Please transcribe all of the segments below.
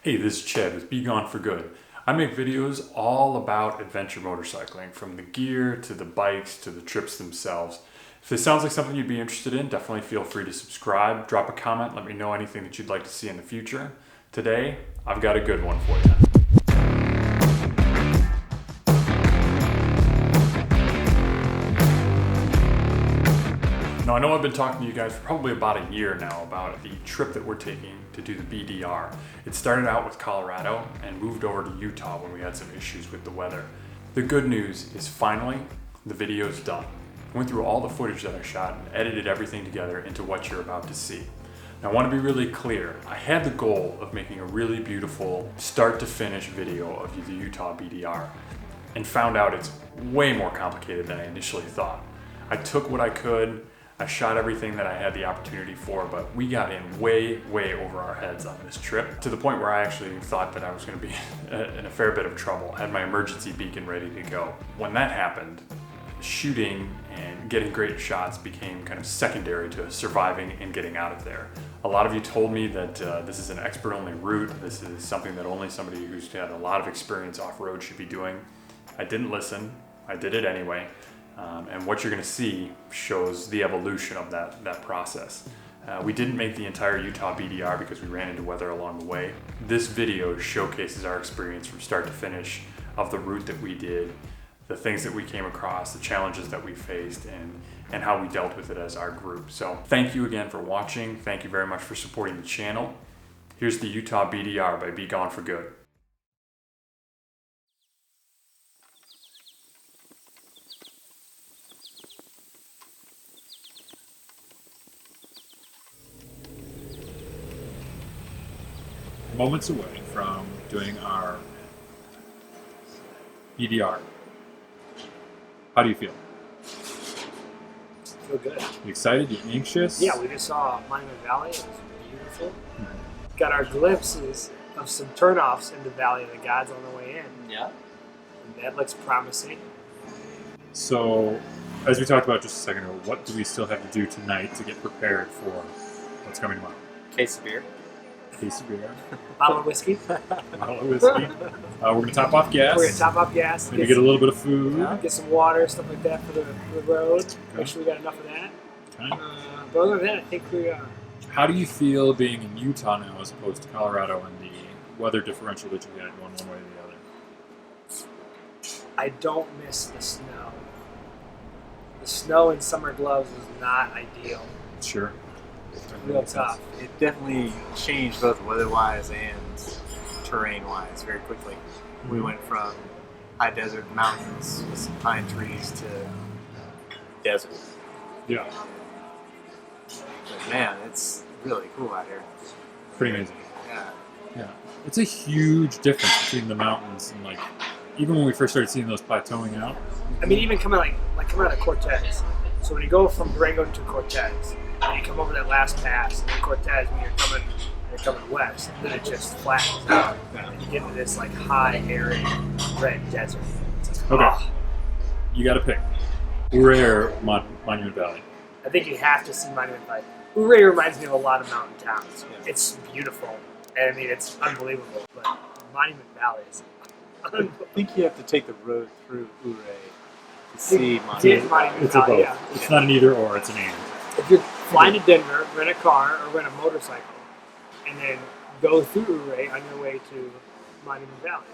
Hey, this is Chad with BeGoneForGood. I make videos all about adventure motorcycling, from the gear to the bikes to the trips themselves. If this sounds like something you'd be interested in, definitely feel free to subscribe, drop a comment, let me know anything that you'd like to see in the future. Today, I've got a good one for you. Now, I know I've been talking to you guys for probably about a year now about the trip that we're taking to do the BDR. It started out with Colorado and moved over to Utah when we had some issues with the weather. The good news is finally, the video's done. I went through all the footage that I shot and edited everything together into what you're about to see. Now, I want to be really clear. I had the goal of making a really beautiful start to finish video of the Utah BDR and found out it's way more complicated than I initially thought. I took what I could, I shot everything that I had the opportunity for, but we got in way over our heads on this trip, to the point where I actually thought that I was going to be in a fair bit of trouble. I had my emergency beacon ready to go. When that happened, shooting and getting great shots became kind of secondary to surviving and getting out of there. A lot of you told me that this is an expert-only route. This is something that only somebody who's had a lot of experience off-road should be doing. I didn't listen. I did it anyway. And what you're going to see shows the evolution of that process. We didn't make the entire Utah BDR because we ran into weather along the way. This video showcases our experience from start to finish of the route that we did, the things that we came across, the challenges that we faced, and how we dealt with it as our group. So thank you again for watching. Thank you very much for supporting the channel. Here's the Utah BDR by BeGoneForGood. Moments away from doing our BDR. How do you feel? Feel good. You excited? You anxious? Yeah, we just saw Monument Valley. It was beautiful. Got our glimpses of some turnoffs in the Valley of the Gods on the way in. Yeah. And that looks promising. So, as we talked about just a second ago, what do we still have to do tonight to get prepared for what's coming tomorrow? Case of beer. Case of beer. Bottle of whiskey. Bottle of whiskey. We're going to top off gas. We're going to top off gas. Maybe get a little bit of food. Get some water, stuff like that for the road. Okay. Make sure we got enough of that. Okay. But other than that, I think we How do you feel being in Utah now as opposed to Colorado and the weather differential that you had going one way or the other? I don't miss the snow. The snow in summer gloves is not ideal. Sure. Real tough. It definitely changed both weather-wise and terrain-wise very quickly. We went from high desert mountains with some pine trees to desert. Yeah. But man, it's really cool out here. Pretty amazing. Yeah. Yeah. It's a huge difference between the mountains and, like, even when we first started seeing those plateauing out. I mean, even coming coming out of Cortez. So when you go from Durango to Cortez, and you come over that last pass, and then Cortez, when you're coming west, then it just flattens out, and you get into this like high, arid, red desert. Okay. You got to pick. Ouray or Monument Valley? I think you have to see Monument Valley. Ouray reminds me of a lot of mountain towns. Yeah. It's beautiful, and I mean it's unbelievable. But Monument Valley is unbelievable. I think you have to take the road through Ouray to see Monument Monument. It's a Valley, both. yeah. It's not an either or, it's an and. If you're flying to Denver, rent a car or rent a motorcycle, and then go through Ouray on your way to Monument Valley.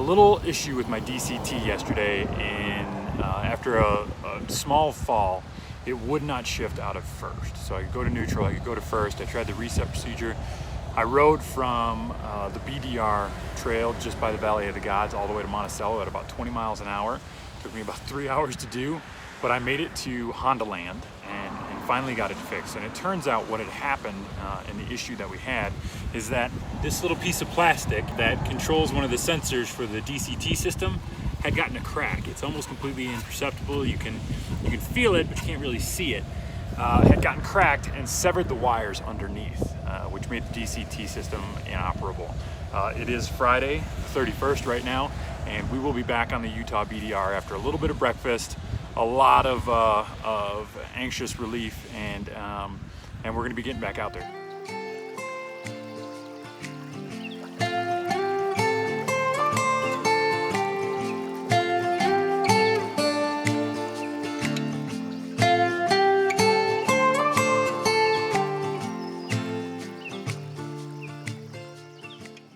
little issue with my DCT yesterday, and after a small fall, it would not shift out of first. So I could go to neutral, I could go to first. I tried the reset procedure. I rode from the BDR trail just by the Valley of the Gods all the way to Monticello at about 20 miles an hour. Took me about 3 hours to do, but I made it to Honda Land and finally got it fixed. And it turns out what had happened and the issue that we had is that this little piece of plastic that controls one of the sensors for the DCT system had gotten a crack. It's almost completely imperceptible. You can feel it, but you can't really see it. Had gotten cracked and severed the wires underneath, which made the DCT system inoperable. It is Friday, the 31st right now, and we will be back on the Utah BDR after a little bit of breakfast, a lot of anxious relief, and we're going to be getting back out there.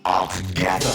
All together.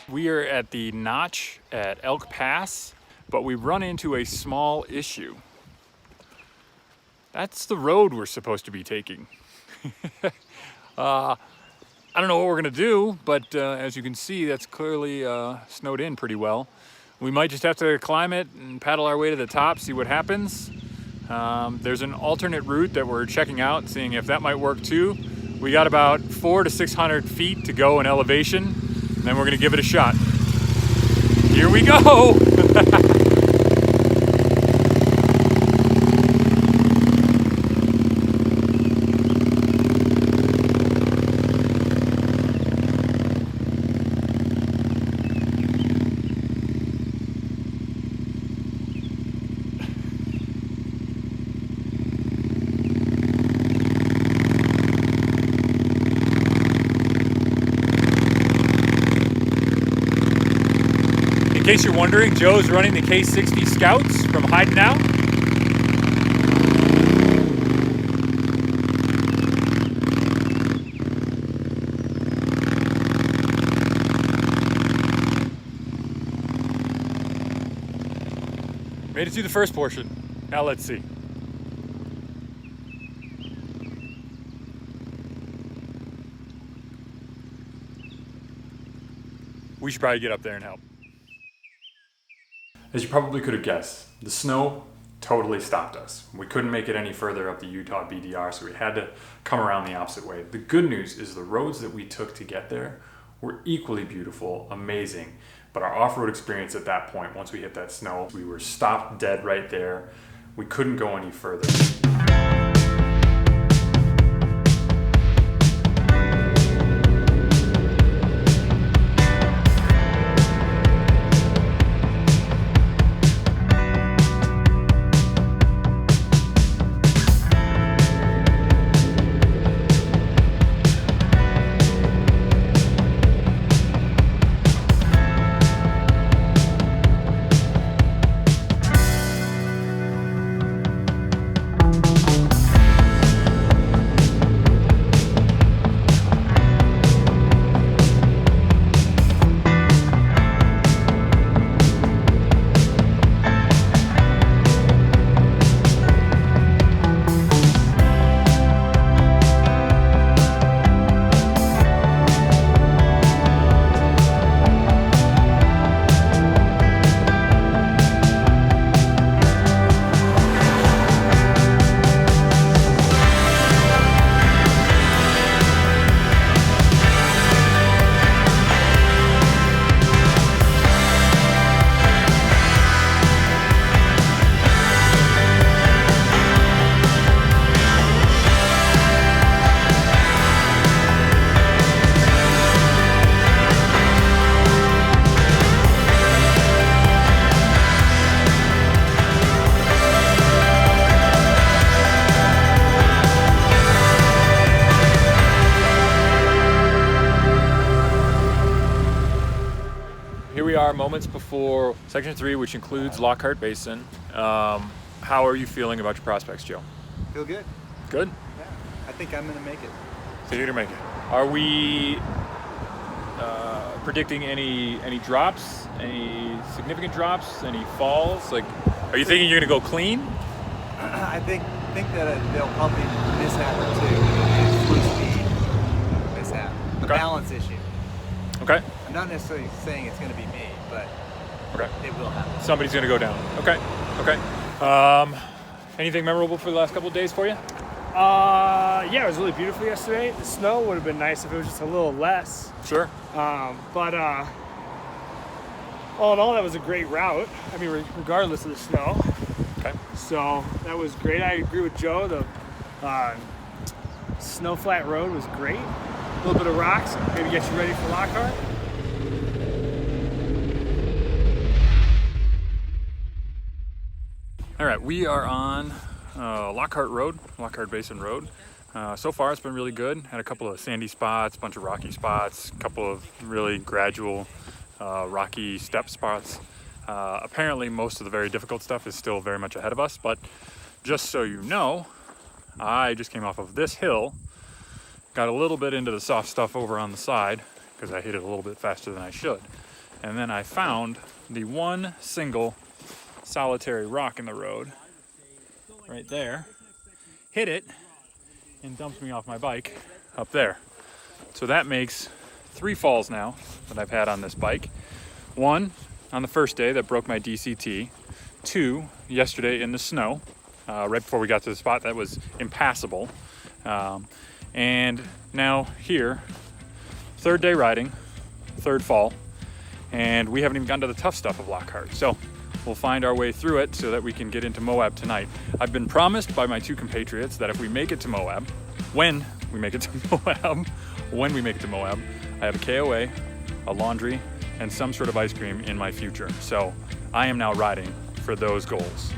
We are at the Knotch at Elk Pass, but we run into a small issue. That's the road we're supposed to be taking. I don't know what we're gonna do, but as you can see, that's clearly snowed in pretty well. We might just have to climb it and paddle our way to the top, see what happens. There's an alternate route that we're checking out, seeing if that might work too. We got about 400 to 600 feet to go in elevation, and then we're gonna give it a shot. Here we go! In case you're wondering, Joe's running the K60 Scouts from Hiding Out. Made it through the first portion. Now let's see. We should probably get up there and help. As you probably could have guessed, the snow totally stopped us. We couldn't make it any further up the Utah BDR, so we had to come around the opposite way. The good news is the roads that we took to get there were equally beautiful, amazing, but our off-road experience at that point, once we hit that snow, we were stopped dead right there. We couldn't go any further. moments before Section 3, which includes Lockhart Basin. How are you feeling about your prospects, Joe? Feel good. Good? Yeah. I think I'm going to make it. So you're going to make it. Are we predicting any drops, any significant drops, any falls? Like, are you thinking you're going to go clean? I think that they'll probably mishap or two. It's slow speed mishap. A Okay. balance issue. Okay. I'm not necessarily saying it's going to be me, but Okay. it will happen. Somebody's going to go down. Okay. Okay. Anything memorable for the last couple of days for you? Yeah, it was really beautiful yesterday. The snow would have been nice if it was just a little less. Sure. But all in all, that was a great route. I mean, regardless of the snow. Okay. So that was great. I agree with Joe. The snow flat road was great. A little bit of rocks, maybe get you ready for Lockhart. All right, we are on Lockhart Basin Road. So far, it's been really good. Had a couple of sandy spots, a bunch of rocky spots, a couple of really gradual rocky step spots. Apparently, most of the very difficult stuff is still very much ahead of us, but just so you know, I just came off of this hill, got a little bit into the soft stuff over on the side, because I hit it a little bit faster than I should. And then I found the one single solitary rock in the road right there, hit it, and dumps me off my bike up there. So that makes 3 falls now that I've had on this bike. 1 on the first day that broke my DCT. 2 yesterday in the snow, right before we got to the spot that was impassable. And now here, 3rd day riding, 3rd fall, and we haven't even gotten to the tough stuff of Lockhart. So we'll find our way through it so that we can get into Moab tonight. I've been promised by my 2 compatriots that if we make it to Moab, when we make it to Moab, I have a KOA, a laundry, and some sort of ice cream in my future. So I am now riding for those goals.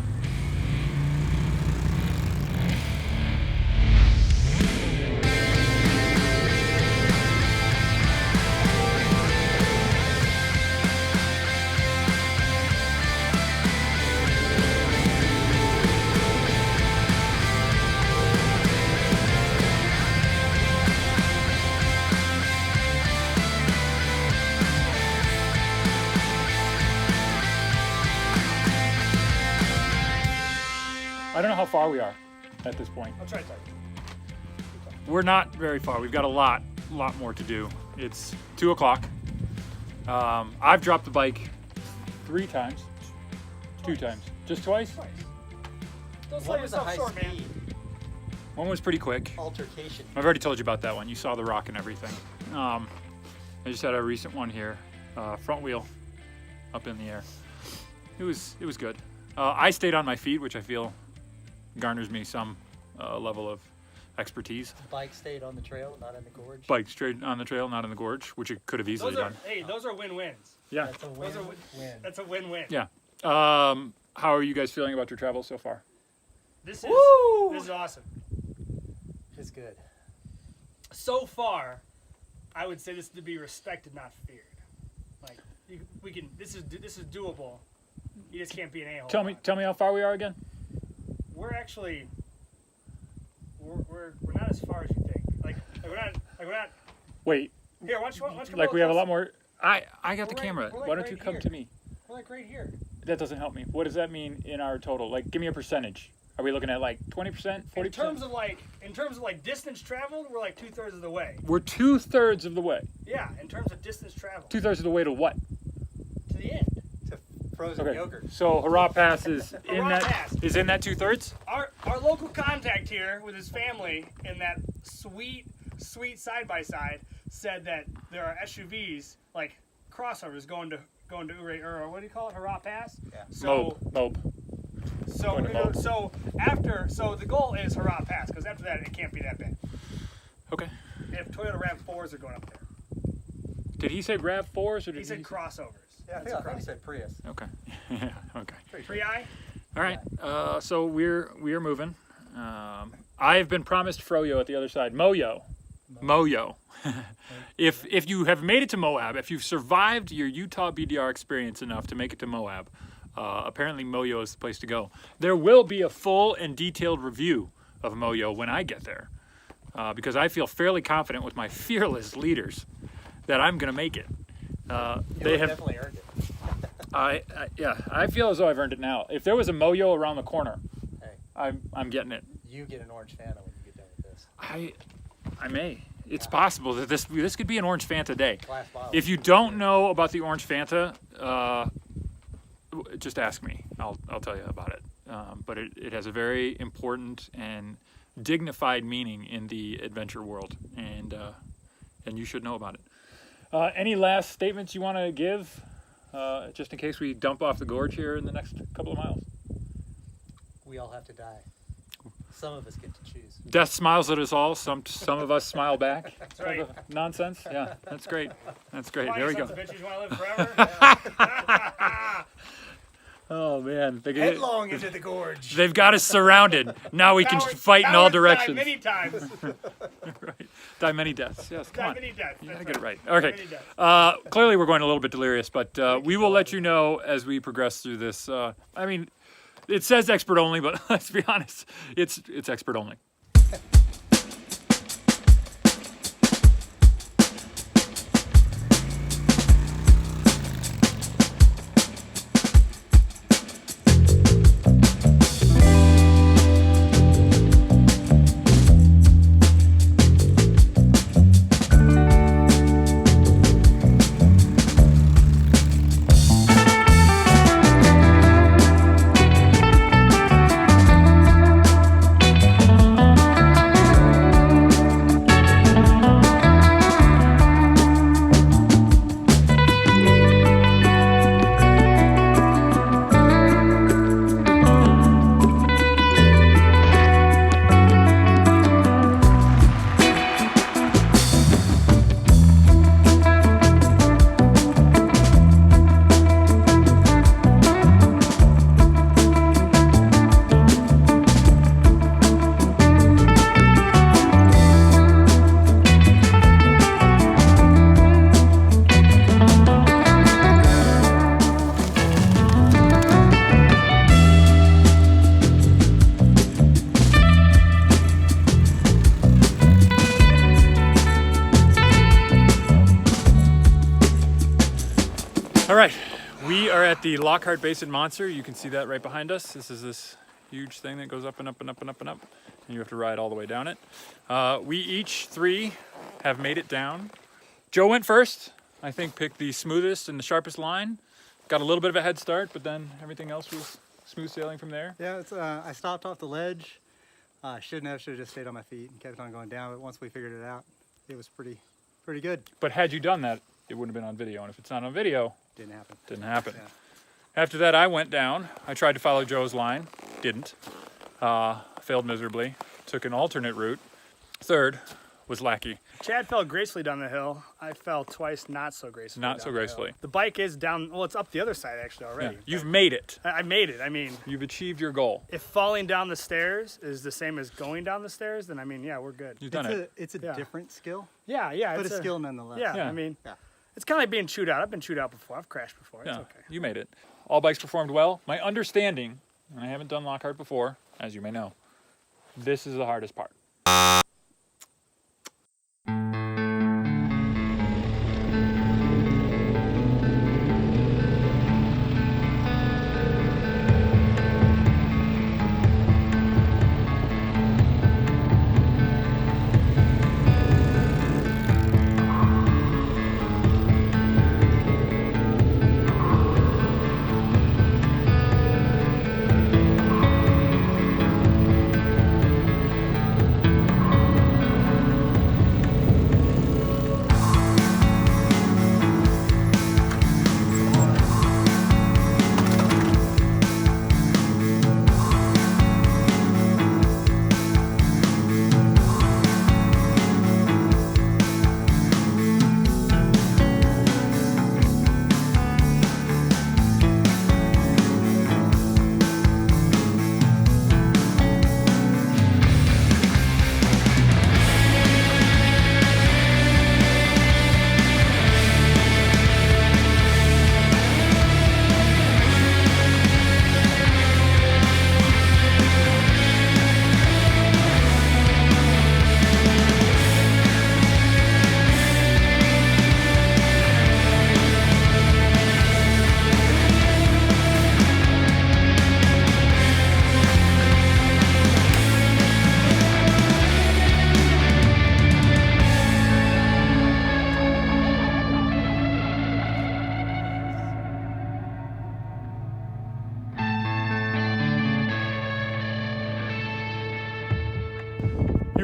I don't know how far we are at this point. I'll try to talk. We're not very far. We've got a lot more to do. It's 2 o'clock. I've dropped the bike 3 times. 2 times. Just twice? Don't slow yourself short, man. One was pretty quick. Altercation. I've already told you about that one. You saw the rock and everything. I just had a recent one here. Front wheel up in the air. It was good. I stayed on my feet, which I feel garners me some level of expertise. Bike stayed on the trail, not in the gorge. Bike straight on the trail, not in the gorge, which it could have easily done. Those are win-wins. Yeah. That's a win. That's a win-win. Yeah. How are you guys feeling about your travel so far? This is awesome. It's good. So far, I would say this is to be respected, not feared. Like we can. This is doable. You just can't be an a-hole. Tell me how far we are again. We're actually we're not as far as you think. Like we're not. Wait. Here, why don't you come Like we have a closer? lot more. I got the We're camera. like Why don't right you come here. to me? We're like right here. That doesn't help me. What does that mean in our total? Like, give me a percentage. Are we looking at like 20%, 40%? In terms of like distance traveled, we're like 2/3 of the way. We're 2/3 of the way. Yeah, in terms of distance traveled. 2/3 of the way to what? To the end. To frozen Okay. yogurt. So Hurrah Pass is in Hurrah that Pass. is in that 2/3. Our local contact here with his family in that sweet side by side said that there are SUVs like crossovers going to Ure, or what do you call it, Hurrah Pass? Yeah. So Moab. Going to Moab. so the goal is Hurrah Pass, because after that it can't be that bad. Okay. If Toyota RAV4s are going up there. Did he say RAV4s or did He said crossovers. Yeah, I think he said Prius. Okay. Yeah. Okay. Pre-I? All right. So we are moving. I've been promised Froyo at the other side. Moyo. Moyo. If you have made it to Moab, if you've survived your Utah BDR experience enough to make it to Moab, apparently Moyo is the place to go. There will be a full and detailed review of Moyo when I get there, because I feel fairly confident with my fearless leaders that I'm going to make it. They have definitely earned it. I feel as though I've earned it now. If there was a Moyo around the corner, Hey, I'm getting it. you get an orange Fanta when you get done with this. I may. It's possible that this could be an orange Fanta day. Glass bottle. If you don't know about the orange Fanta, just ask me. I'll tell you about it. But it has a very important and dignified meaning in the adventure world, and you should know about it. Any last statements you want to give, just in case we dump off the gorge here in the next couple of miles? We all have to die. Some of us get to choose. Death smiles at us all. Some of us smile back. That's right. Nonsense. Yeah, that's great. That's great. Why, There we you go. sons of bitches, you want to live forever? Oh man, Headlong into the gorge. they've got us surrounded. Now we can fight in all directions. Many times. Right. Die many deaths. Yes, come on. Many deaths. You That's gotta get it right. right. Okay. Many deaths. Clearly we're going a little bit delirious, but we will let you know as we progress through this. I mean, it says expert only, but let's be honest, it's expert only. All right, we are at the Lockhart Basin Monster. You can see that right behind us. This is this huge thing that goes up and up and up and up and up, and you have to ride all the way down it. We each three have made it down. Joe went first. I think picked the smoothest and the sharpest line. Got a little bit of a head start, but then everything else was smooth sailing from there. Yeah, I stopped off the ledge. Should have just stayed on my feet and kept on going down. But once we figured it out, it was pretty good. But had you done that, it wouldn't have been on video. And if it's not on video, Didn't happen. didn't happen. Yeah. After that, I went down. I tried to follow Joe's line. Didn't. Failed miserably. Took an alternate route. Third was Lackey. Chad fell gracefully down the hill. I fell twice, not so gracefully. Not down so the gracefully. hill. The bike is down. Well, it's up the other side actually Yeah. already. You've made it. I made it. I mean, You've achieved your goal. if falling down the stairs is the same as going down the stairs, then I mean, yeah, we're good. You've done it. It's a Yeah. different skill, Yeah, yeah. but it's a skill nonetheless. Yeah, Yeah. I mean, Yeah. it's kind of like being chewed out. I've been chewed out before. I've crashed before. It's Yeah, okay. you made it. All bikes performed well. My understanding, and I haven't done Lockhart before, as you may know, this is the hardest part.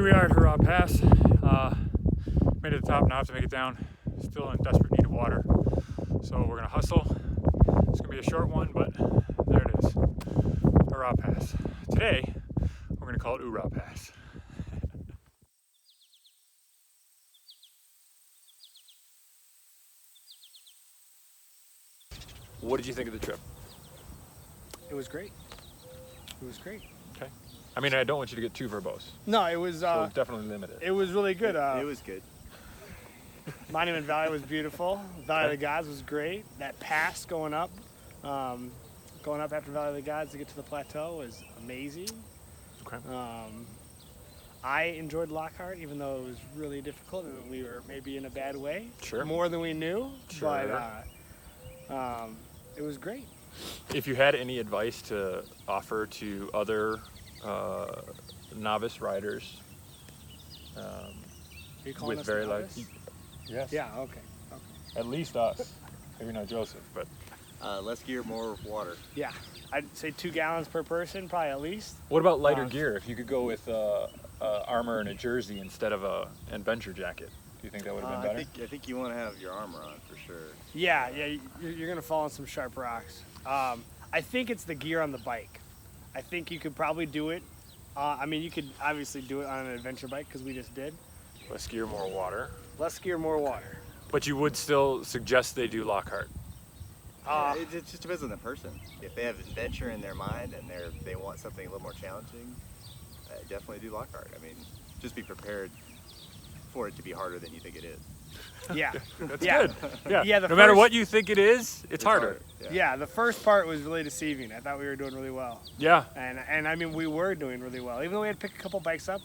Here we are at Lockhart Pass. Made it to the top, now have to make it down. Still in desperate need of water. So we're gonna hustle. It's gonna be a short one, but there it is. Lockhart Pass. Today, we're gonna call it Lockhart Pass. What did you think of the trip? It was great. It was great. Okay. I mean, I don't want you to get too verbose. No, it was. So definitely limited. It was really good. It was good. Monument Valley was beautiful. Valley of the Gods was great. That pass going up after Valley of the Gods to get to the plateau was amazing. Okay. I enjoyed Lockhart, even though it was really difficult and we were maybe in a bad way. Sure. More than we knew. Sure. But it was great. If you had any advice to offer to other novice riders Are you calling with us very a light, novice? yes, Yeah. Okay. at least us, maybe not Joseph, but Less gear, more water. Yeah. I'd say 2 gallons per person, probably at least. what about lighter gear? If you could go with armor and a jersey instead of a adventure jacket, do you think that would have been better? I think you want to have your armor on for sure. Yeah. You're gonna fall on some sharp rocks. I think it's the gear on the bike. I think you could probably do it. I mean, you could obviously do it on an adventure bike because we just did. Less gear, more water. Less gear, more water. But you would still suggest they do Lockhart. It just depends on the person. If they have adventure in their mind and they want something a little more challenging, definitely do Lockhart. I mean, just be prepared for it to be harder than you think it is. Yeah. That's Yeah. good. Yeah. Yeah, No the matter first- what you think it is, it's harder. Yeah, the first part was really deceiving. I thought we were doing really well. Yeah. And I mean, we were doing really well. Even though we had to pick a couple bikes up,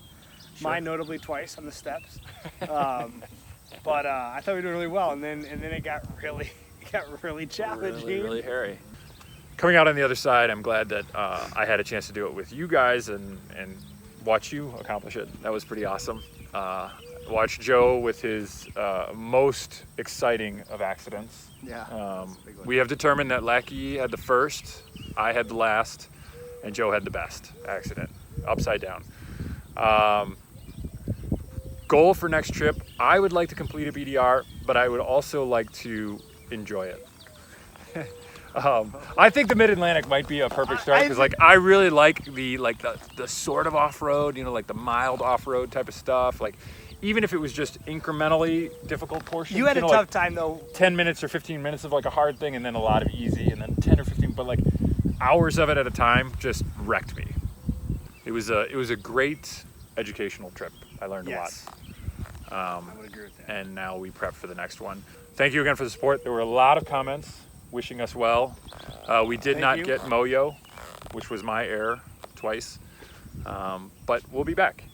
mine notably twice on the steps. But I thought we were doing really well. And then it got really challenging. Really hairy. Coming out on the other side, I'm glad that I had a chance to do it with you guys and watch you accomplish it. That was pretty awesome. Watch Joe with his most exciting of accidents. Yeah. We have determined that Lackey had the first, I had the last, and Joe had the best accident, upside down. Goal for next trip, I would like to complete a BDR, but I would also like to enjoy it. I think the Mid-Atlantic might be a perfect start because I really like the sort of off-road, like the mild off-road type of stuff. Like even if it was just incrementally difficult portions. You had a tough time though. 10 minutes or 15 minutes of like a hard thing and then a lot of easy and then 10 or 15, but like hours of it at a time just wrecked me. It was a great educational trip. I learned a lot. I would agree with that. And now we prep for the next one. Thank you again for the support. There were a lot of comments wishing us well. We did not get Moyo, which was my error twice. But we'll be back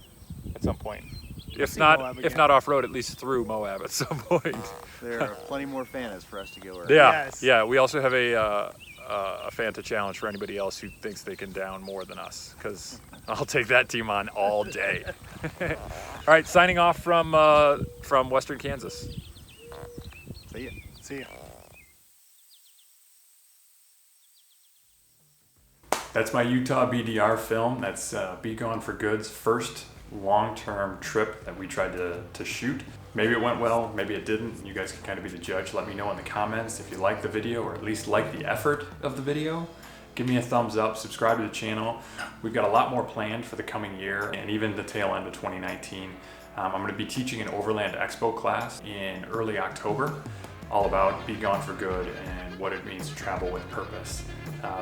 at some point. If not off-road, at least through Moab at some point. There are plenty more Fantas for us to go around. Yeah, Yes. yeah. We also have a Fanta challenge for anybody else who thinks they can down more than us, because I'll take that team on all day. All right, signing off from Western Kansas. See ya. See ya. That's my Utah BDR film. That's BeGoneForGood's first long-term trip that we tried to shoot. Maybe it went well, maybe it didn't. You guys can kind of be the judge. Let me know in the comments if you like the video or at least like the effort of the video. Give me a thumbs up, subscribe to the channel. We've got a lot more planned for the coming year and even the tail end of 2019. I'm going to be teaching an Overland Expo class in early October, all about Be Gone for Good and what it means to travel with purpose.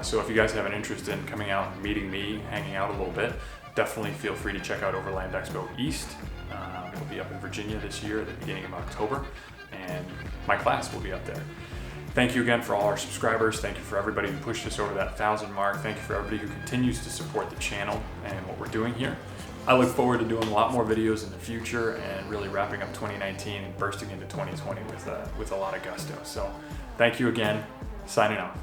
So if you guys have an interest in coming out and meeting me, hanging out a little bit, definitely feel free to check out Overland Expo East. It'll be up in Virginia this year at the beginning of October, and my class will be up there. Thank you again for all our subscribers. Thank you for everybody who pushed us over that 1,000 mark. Thank you for everybody who continues to support the channel and what we're doing here. I look forward to doing a lot more videos in the future and really wrapping up 2019 and bursting into 2020 with a lot of gusto. So thank you again. Signing off.